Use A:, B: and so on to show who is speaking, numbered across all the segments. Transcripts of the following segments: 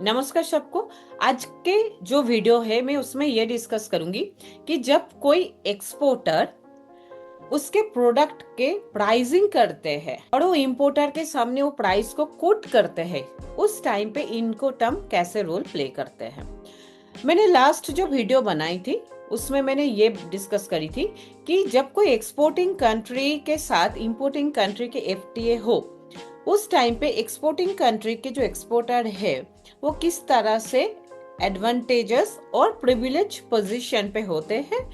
A: नमस्कार सबको। आज के जो वीडियो है मैं उसमें ये डिस्कस करूंगी कि जब कोई एक्सपोर्टर उसके प्रोडक्ट के प्राइसिंग करते हैं और वो इम्पोर्टर के सामने वो प्राइस को कोट करते हैं, उस टाइम पे इनको टर्म कैसे रोल प्ले करते हैं। मैंने लास्ट जो वीडियो बनाई थी उसमें मैंने ये डिस्कस करी थी कि जब कोई एक्सपोर्टिंग कंट्री के साथ इंपोर्टिंग कंट्री के एफटीए हो, उस टाइम पे एक्सपोर्टिंग कंट्री के जो एक्सपोर्टर है वो किस तरह से एडवांटेजेस और प्रिविलेज पोजीशन पे होते हैं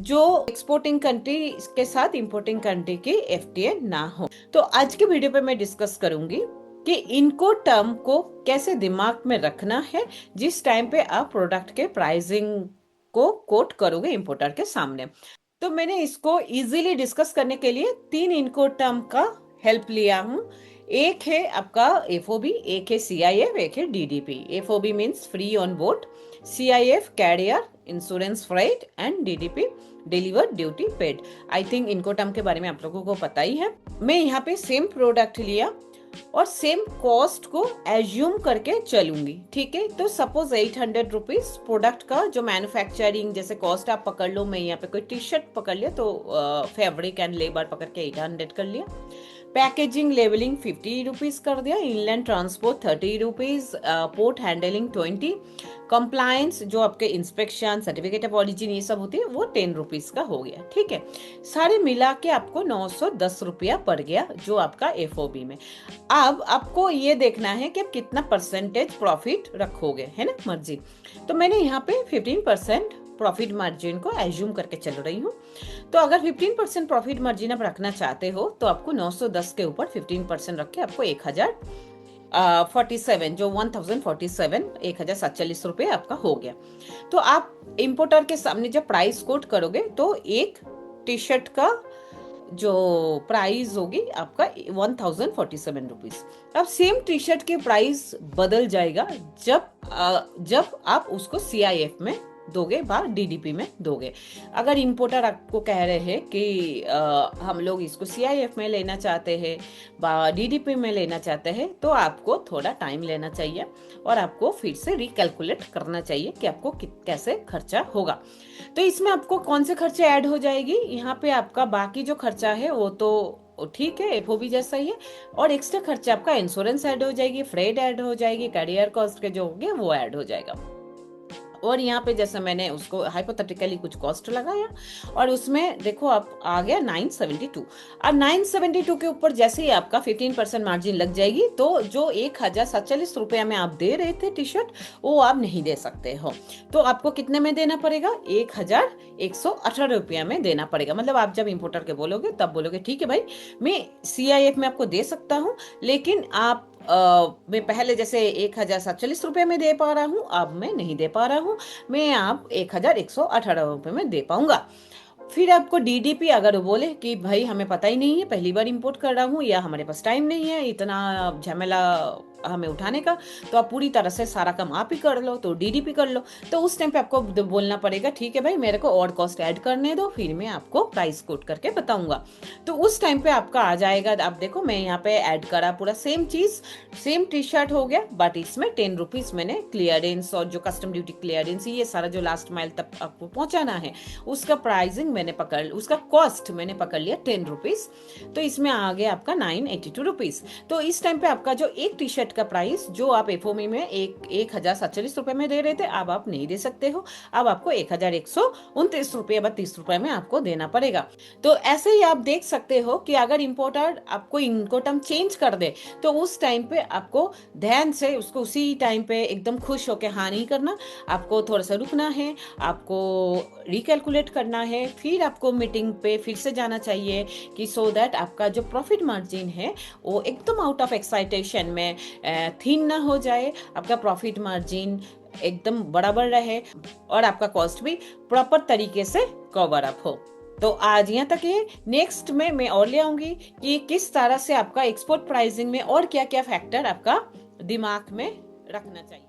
A: जो एक्सपोर्टिंग कंट्री के साथ इंपोर्टिंग कंट्री की एफटीए ना हो। तो आज के वीडियो पे मैं डिस्कस करूंगी कि इनको टर्म को कैसे दिमाग में रखना है जिस टाइम पे आप प्रोडक्ट के प्राइसिंग को कोट करोगे इंपोर्टर के सामने। तो मैंने इसको इजीली डिस्कस करने के लिए 3 इनको टर्म का हेल्प लिया हूँ। एक है आपका एफओबी, एक है सीआईएफ, एक है DDP. FOB means free on board, CIF carrier insurance freight and DDP deliver duty paid. I think इनको टर्म के बारे में आप लोगों को पता ही है। मैं यहाँ पे सेम प्रोडक्ट लिया और सेम कॉस्ट को एज्यूम करके चलूंगी, ठीक है। तो सपोज 800 रुपीज प्रोडक्ट का जो मैन्युफैक्चरिंग जैसे कॉस्ट आप पकड़ लो। मैं यहाँ पे कोई टी शर्ट पकड़ लिया तो फैब्रिक एंड लेबर पकड़ के 800 कर लिया। पैकेजिंग लेवलिंग 50 रुपीज कर दिया। Inland transport 30 rupees, port handling 20, compliance जो आपके इंस्पेक्शन सर्टिफिकेट ऑफ ऑरिजिन ये सब होती है वो 10 रुपीज का हो गया, ठीक है। सारे मिला के आपको 910 रुपया पड़ गया जो आपका एफओबी में। अब आपको ये देखना है कि आप कितना परसेंटेज प्रॉफिट रखोगे, है ना, मर्जी। तो मैंने यहाँ पे 15% प्रॉफिट मार्जिन को एज्यूम करके चल रही हूँ। तो अगर 15% प्रॉफिट मार्जिन आप रखना चाहते हो तो आपको 910 के ऊपर 15% रख के आपको 1047 जो 1047 1047 रुपए आपका हो गया। तो आप इंपोर्टर के सामने जब प्राइस कोट करोगे तो एक टी शर्ट का जो प्राइस होगी आपका 1047 रुपीज। अब सेम टी शर्ट के प्राइस बदल जाएगा जब आप उसको सीआईएफ में दोगे बार डीडीपी में दोगे। अगर इंपोर्टर आपको कह रहे हैं कि हम लोग इसको सीआईएफ में लेना चाहते हैं बा डीडीपी में लेना चाहते हैं, तो आपको थोड़ा टाइम लेना चाहिए और आपको फिर से रिकैलकुलेट करना चाहिए कि आपको कैसे खर्चा होगा। तो इसमें आपको कौन से खर्चे ऐड हो जाएगी, यहाँ पे आपका बाकी जो खर्चा है वो तो ठीक है, एफओबी जैसा ही है। और एक्स्ट्रा खर्चा आपका इंश्योरेंस ऐड हो जाएगी, फ्रेट ऐड हो जाएगी, कैरियर कॉस्ट के जो होंगे वो ऐड हो जाएगा। और यहाँ पे जैसे मैंने उसको हाइपोथेटिकली कुछ कॉस्ट लगाया और उसमें देखो आप आ गया 972। और 972 के ऊपर जैसे ही आपका 15% मार्जिन लग जाएगी तो जो 1047 रुपया में आप दे रहे थे टी शर्ट वो आप नहीं दे सकते हो। तो आपको कितने में देना पड़ेगा, 1118 रुपया में देना पड़ेगा। मतलब आप जब इंपोर्टर के बोलोगे तब बोलोगे ठीक है भाई मैं सीआईएफ में आपको दे सकता हूँ, लेकिन आप मैं पहले जैसे 1047 रुपये में दे पा रहा हूँ अब मैं नहीं दे पा रहा हूँ, मैं आप 1118 रुपये में दे पाऊंगा। फिर आपको डीडीपी अगर बोले कि भाई हमें पता ही नहीं है, पहली बार इंपोर्ट कर रहा हूँ या हमारे पास टाइम नहीं है इतना झमेला हमें उठाने का, तो आप पूरी तरह से सारा काम आप ही कर लो, तो डीडीपी कर लो। तो उस टाइम पे आपको बोलना पड़ेगा ठीक है भाई मेरे को और कॉस्ट ऐड करने दो, फिर मैं आपको प्राइस कोट करके बताऊंगा। तो उस टाइम पे आपका आ जाएगा। आप देखो मैं यहाँ पे ऐड करा पूरा सेम चीज, सेम टी शर्ट हो गया बट इसमें 10 रुपीज मैंने क्लियरेंस और जो कस्टम ड्यूटी क्लियरेंस ये सारा जो लास्ट माइल तक आपको पहुंचाना है उसका प्राइसिंग मैंने पकड़, उसका कॉस्ट मैंने पकड़ लिया 10 रुपीज। तो इसमें आ गया आपका 982 रुपीज। तो इस टाइम पे आपका जो एक टी शर्ट का प्राइस जो आप एफओमी में 1047 रुपए में दे रहे थे अब आप नहीं दे सकते हो, अब आपको 1129 रुपये 32 रुपए में आपको देना पड़ेगा। तो ऐसे ही आप देख सकते हो कि अगर इंपोर्टर आपको इनको टर्म चेंज कर दे तो उस टाइम पे आपको ध्यान से उसको उसी टाइम पे एकदम खुश होकर हाँ नहीं करना, आपको थोड़ा सा रुकना है, आपको रिकैलकुलेट करना है, फिर आपको मीटिंग पे फिर से जाना चाहिए कि सो दैट आपका जो प्रॉफिट मार्जिन है वो एकदम आउट ऑफ एक्साइटेशन में थिन ना हो जाए, आपका प्रॉफिट मार्जिन एकदम बराबर रहे और आपका कॉस्ट भी प्रॉपर तरीके से कवर अप हो। तो आज यहाँ तक है। नेक्स्ट में मैं और ले आऊंगी कि किस तरह से आपका एक्सपोर्ट प्राइसिंग में और क्या क्या फैक्टर आपका दिमाग में रखना चाहिए।